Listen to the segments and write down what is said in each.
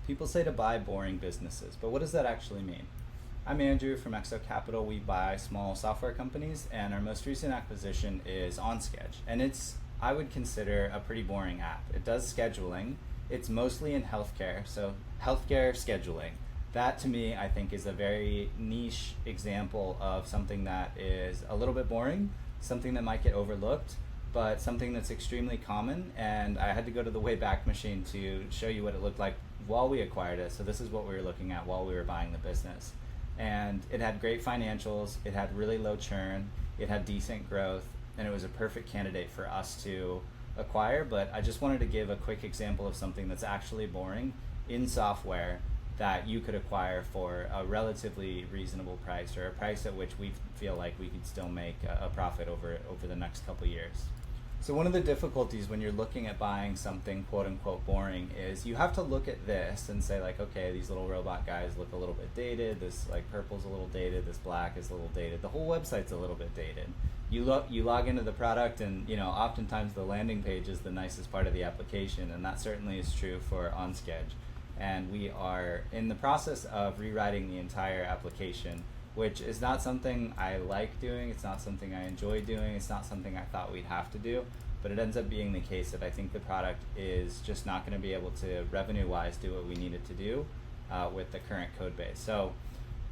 People say to buy boring businesses, but what does that actually mean? I'm Andrew from Exo Capital. We buy small software companies, and our most recent acquisition is OnSkedge. And it's, I would consider, a pretty boring app. It does scheduling. It's mostly in healthcare, so healthcare scheduling. That to me, I think, is a very niche example of something that is a little bit boring, something that might get overlooked, but something that's extremely common. And I had to go to the Wayback Machine to show you what it looked like while we acquired it. So this is what we were looking at while we were buying the business. And it had great financials, it had really low churn, it had decent growth, and it was a perfect candidate for us to acquire. But I just wanted to give a quick example of something that's actually boring in software that you could acquire for a relatively reasonable price, or a price at which we feel like we could still make a profit over the next couple years. So one of the difficulties when you're looking at buying something quote unquote boring is you have to look at this and say, like, okay, these little robot guys look a little bit dated, this like purple's a little dated, this black is a little dated, the whole website's a little bit dated. You log into the product, and oftentimes the landing page is the nicest part of the application, and that certainly is true for OnSkedge. And we are in the process of rewriting the entire application, which is not something I like doing, it's not something I enjoy doing, it's not something I thought we'd have to do, but it ends up being the case that I think the product is just not going to be able to, revenue-wise, do what we need it to do with the current code base. So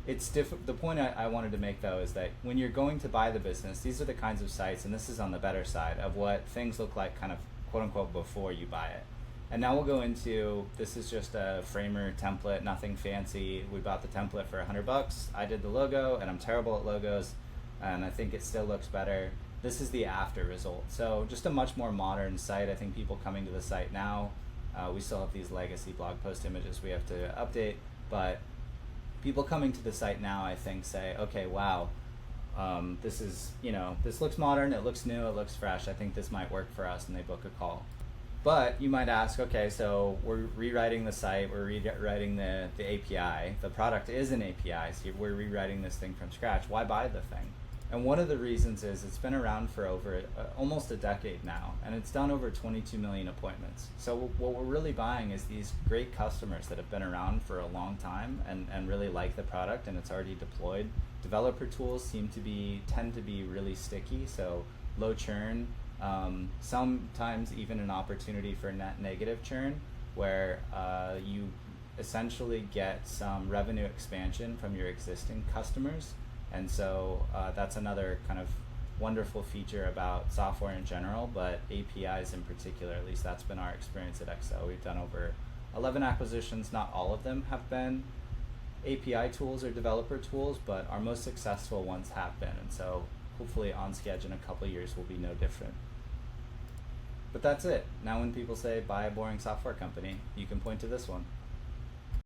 it's the point I wanted to make, though, is that when you're going to buy the business, these are the kinds of sites, and this is on the better side of what things look like kind of quote-unquote before you buy it. And now we'll go into, this is just a framer template, nothing fancy. We bought the template for $100. I did the logo, and I'm terrible at logos, and I think it still looks better. This is the after result. So just a much more modern site. I think people coming to the site now, we still have these legacy blog post images we have to update, but people coming to the site now, I think, say, okay, wow, this is, this looks modern, it looks new, it looks fresh. I think this might work for us, and they book a call. But you might ask, okay, so we're rewriting the site, we're rewriting the API. The product is an API, so we're rewriting this thing from scratch. Why buy the thing? And one of the reasons is it's been around for over almost a decade now, and it's done over 22 million appointments. So what we're really buying is these great customers that have been around for a long time and really like the product, and it's already deployed. Developer tools tend to be really sticky, so low churn. Sometimes even an opportunity for net negative churn, where you essentially get some revenue expansion from your existing customers. And so that's another kind of wonderful feature about software in general, but APIs in particular. At least that's been our experience at Exo. We've done over 11 acquisitions. Not all of them have been API tools or developer tools, but our most successful ones have been. And so hopefully OnSkedge in a couple of years will be no different. But that's it. Now when people say buy a boring software company, you can point to this one.